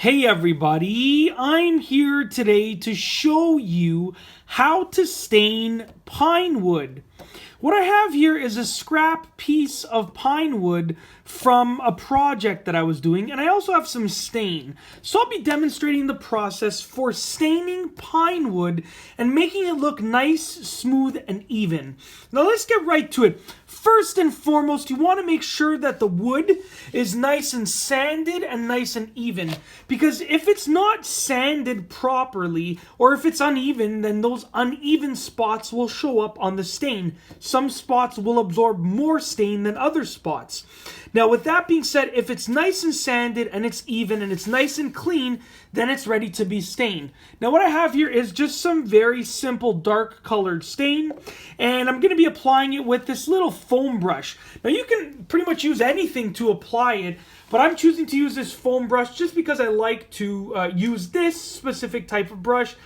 Hey everybody, I'm here today to show you how to stain pine wood. What I have here is a scrap piece of pine wood from a project that I was doing, and I also have some stain. So I'll be demonstrating the process for staining pine wood and making it look nice, smooth, and even. Now let's get right to it. First and foremost, you want to make sure that the wood is nice and sanded and nice and even. Because if it's not sanded properly, or if it's uneven, then those uneven spots will show up on the stain. Some spots will absorb more stain than other spots. Now, with that being said, if it's nice and sanded and it's even and it's nice and clean, then it's ready to be stained. Now, what I have here is just some very simple dark colored stain, and I'm going to be applying it with this little foam brush. Now, you can pretty much use anything to apply it, but I'm choosing to use this foam brush just because I like to use this specific type of brush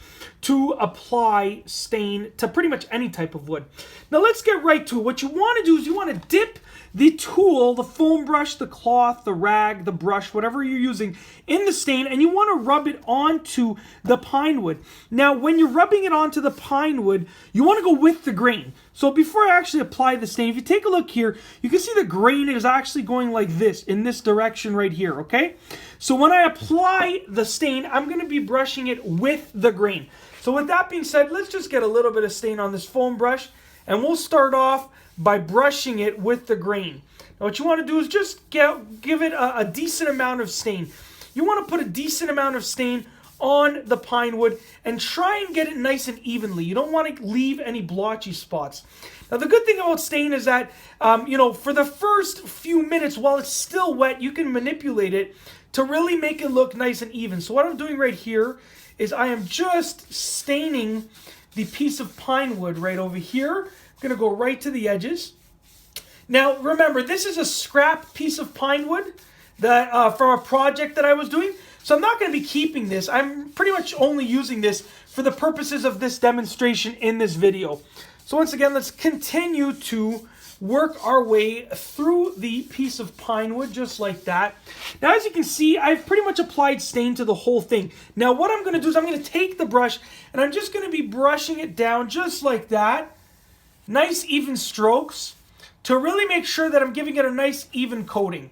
to apply stain to pretty much any type of wood. Now let's get right to it. What you want to do is you want to dip the tool, the foam brush, the cloth, the rag, the brush, whatever you're using, in the stain, and you want to rub it onto the pine wood. Now, when you're rubbing it onto the pine wood, you want to go with the grain. So before I actually apply the stain, if you take a look here, you can see the grain is actually going like this, in this direction right here, okay? So when I apply the stain, I'm going to be brushing it with the grain. So with that being said, let's just get a little bit of stain on this foam brush, and we'll start off by brushing it with the grain. Now what you want to do is just give it a decent amount of stain. You want to put a decent amount of stain on the pine wood and try and get it nice and evenly. You don't want to leave any blotchy spots. Now the good thing about stain is that, for the first few minutes while it's still wet, you can manipulate it to really make it look nice and even. So what I'm doing right here is I am just staining the piece of pine wood right over here. I'm going to go right to the edges. Now remember, this is a scrap piece of pine wood that from a project that I was doing. So I'm not going to be keeping this. I'm pretty much only using this for the purposes of this demonstration in this video. So once again, let's continue to work our way through the piece of pine wood just like that. Now, as you can see, I've pretty much applied stain to the whole thing. Now, what I'm going to do is I'm going to take the brush and I'm just going to be brushing it down just like that. Nice even strokes to really make sure that I'm giving it a nice even coating.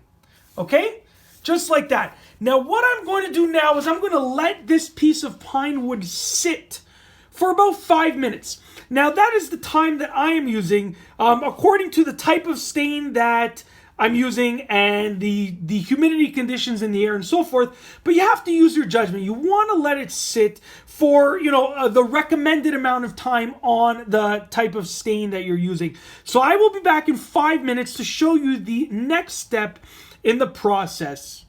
Okay? Just like that. Now, what I'm going to do now is I'm going to let this piece of pine wood sit for about 5 minutes. Now, that is the time that I am using according to the type of stain that I'm using and the humidity conditions in the air and so forth. But you have to use your judgment. You want to let it sit for, the recommended amount of time on the type of stain that you're using. So I will be back in 5 minutes to show you the next step in the process.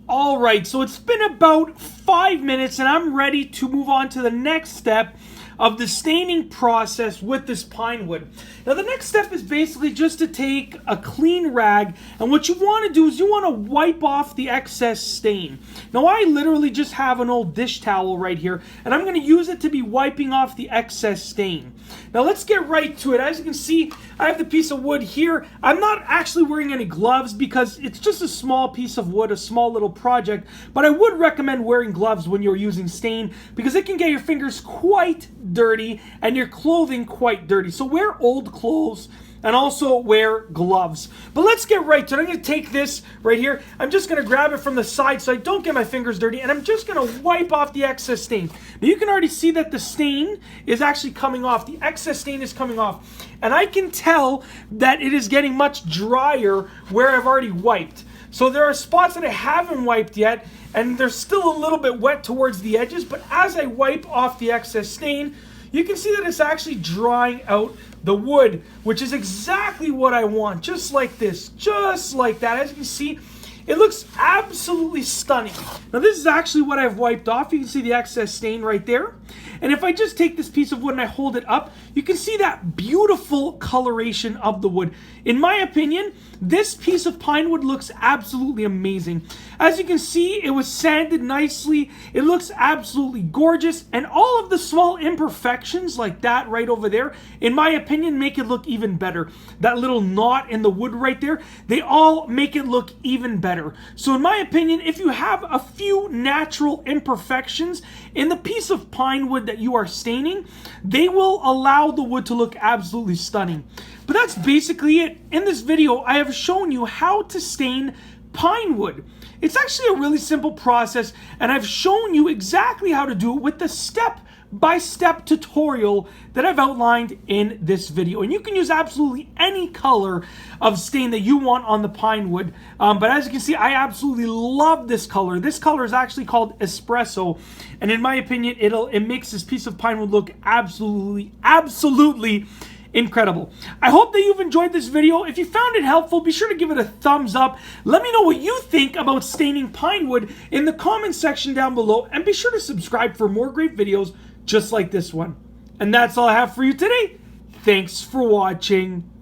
All right, so it's been about 5 minutes and I'm ready to move on to the next step of the staining process with this pine wood. Now the next step is basically just to take a clean rag, and what you want to do is you want to wipe off the excess stain. Now I literally just have an old dish towel right here, and I'm going to use it to be wiping off the excess stain. Now let's get right to it. As you can see, I have the piece of wood here. I'm not actually wearing any gloves because it's just a small piece of wood, a small little project, but I would recommend wearing gloves when you're using stain because it can get your fingers quite dirty and your clothing quite dirty. So wear old clothes and also wear gloves. But let's get right to it. I'm going to take this right here. I'm just going to grab it from the side so I don't get my fingers dirty, and I'm just going to wipe off the excess stain. Now you can already see that the stain is actually coming off. The excess stain is coming off. And I can tell that it is getting much drier where I've already wiped. So there are spots that I haven't wiped yet, and they're still a little bit wet towards the edges, but as I wipe off the excess stain, you can see that it's actually drying out the wood, which is exactly what I want, just like this, just like that. As you can see, it looks absolutely stunning. Now this is actually what I've wiped off. You can see the excess stain right there. And if I just take this piece of wood and I hold it up, you can see that beautiful coloration of the wood. In my opinion, this piece of pine wood looks absolutely amazing. As you can see, it was sanded nicely. It looks absolutely gorgeous. And all of the small imperfections like that right over there, in my opinion, make it look even better. That little knot in the wood right there, they all make it look even better. So in my opinion, if you have a few natural imperfections in the piece of pine wood that you are staining, they will allow the wood to look absolutely stunning. But that's basically it. In this video, I have shown you how to stain pine wood. It's actually a really simple process, and I've shown you exactly how to do it with the step-by-step tutorial that I've outlined in this video. And you can use absolutely any color of stain that you want on the pine wood. But as you can see, I absolutely love this color. This color is actually called espresso, and in my opinion, it makes this piece of pine wood look absolutely incredible. I hope that you've enjoyed this video. If you found it helpful, be sure to give it a thumbs up. Let me know what you think about staining pine wood in the comment section down below, and be sure to subscribe for more great videos just like this one. And that's all I have for you today. Thanks for watching.